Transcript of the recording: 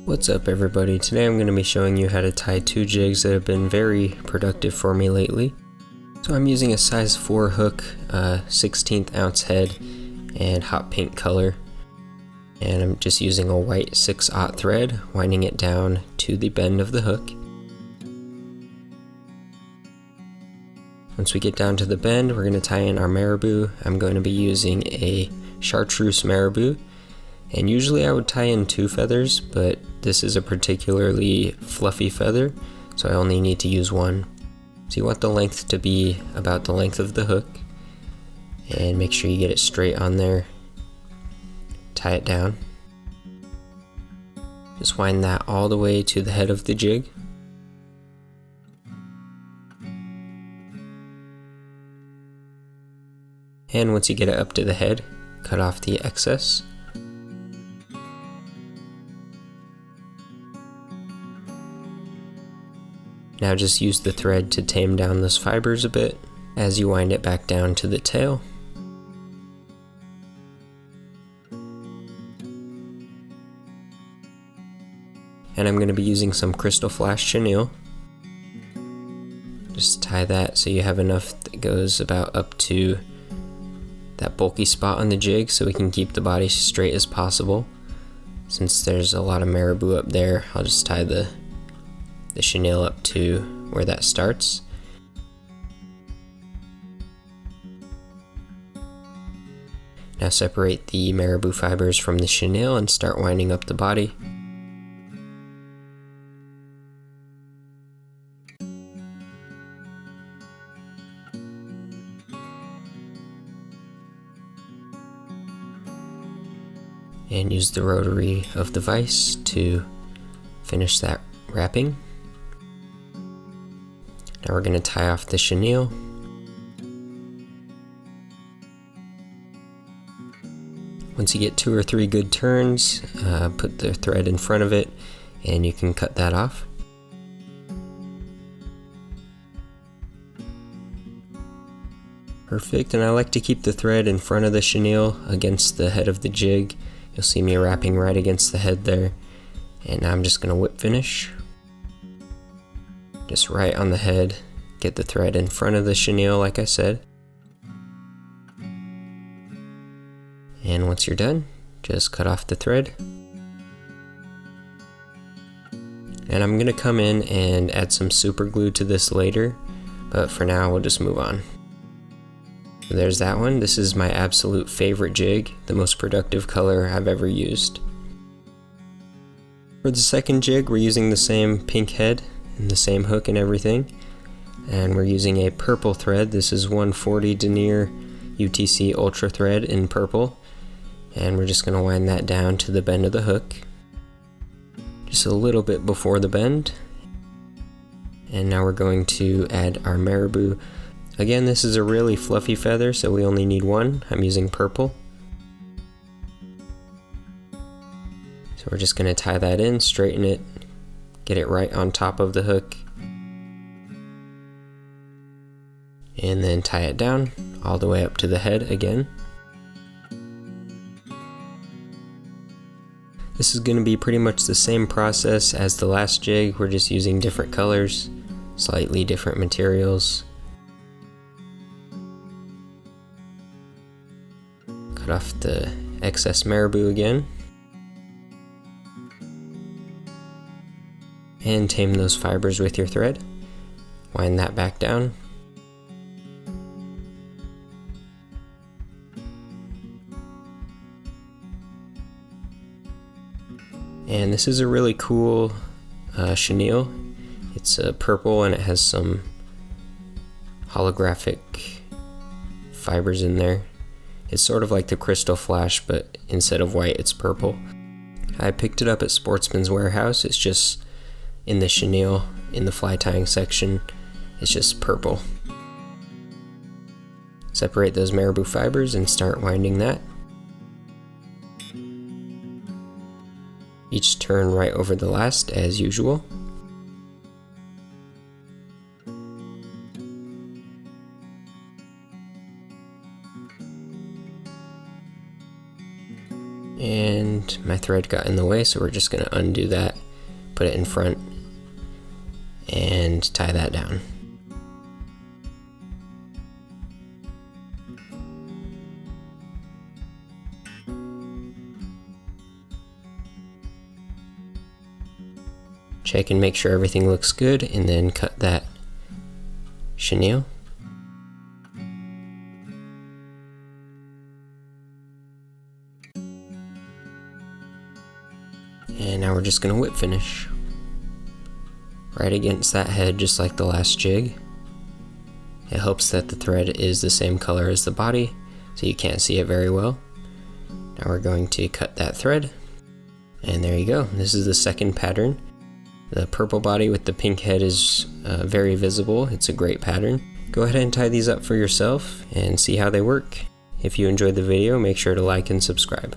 What's up everybody, today I'm going to be showing you how to tie two jigs that have been very productive for me lately. So I'm using a size 4 hook, 16th ounce head, and hot pink color. And I'm just using a white 6/0 thread, winding it down to the bend of the hook. Once we get down to the bend, we're going to tie in our marabou. I'm going to be using a Chartreuse marabou. And usually I would tie in 2 feathers, but this is a particularly fluffy feather, so I only need to use 1. So you want the length to be about the length of the hook, and make sure you get it straight on there. Tie it down. Just wind that all the way to the head of the jig. And once you get it up to the head, cut off the excess. Now just use the thread to tame down those fibers a bit as you wind it back down to the tail. And I'm going to be using some crystal flash chenille. Just tie that so you have enough that goes about up to that bulky spot on the jig so we can keep the body straight as possible. Since there's a lot of marabou up there, I'll just tie the chenille up to where that starts. Now separate the marabou fibers from the chenille and start winding up the body. And use the rotary of the vise to finish that wrapping. Now we're going to tie off the chenille. Once you get 2 or 3 good turns, put the thread in front of it and you can cut that off. Perfect, and I like to keep the thread in front of the chenille against the head of the jig. You'll see me wrapping right against the head there. And now I'm just going to whip finish. Just right on the head, get the thread in front of the chenille like I said. And once you're done, just cut off the thread. And I'm going to come in and add some super glue to this later, but for now we'll just move on. So there's that one. This is my absolute favorite jig, the most productive color I've ever used. For the second jig, we're using the same pink head and the same hook and everything, and we're using a purple thread. This is 140 denier UTC ultra thread in purple, and we're just going to wind that down to the bend of the hook, just a little bit before the bend. And now we're going to add our marabou. Again, this is a really fluffy feather, so we only need 1. I'm using purple. So we're just going to tie that in, straighten it, get it right on top of the hook, and then tie it down all the way up to the head again. This is going to be pretty much the same process as the last jig. We're just using different colors, slightly different materials. Cut off the excess marabou again. And tame those fibers with your thread. Wind that back down. And this is a really cool chenille. It's purple and it has some holographic fibers in there. It's sort of like the crystal flash, but instead of white, it's purple. I picked it up at Sportsman's Warehouse. It's just in the chenille, in the fly tying section, it's just purple. Separate those marabou fibers and start winding that. Each turn right over the last as usual. And my thread got in the way, so we're just going to undo that, put it in front, and tie that down. Check and make sure everything looks good, and then cut that chenille. And now we're just going to whip finish right against that head, just like the last jig. It helps that the thread is the same color as the body, so you can't see it very well. Now we're going to cut that thread, and there you go. This is the second pattern. The purple body with the pink head is very visible. It's a great pattern. Go ahead and tie these up for yourself and see how they work. If you enjoyed the video, make sure to like and subscribe.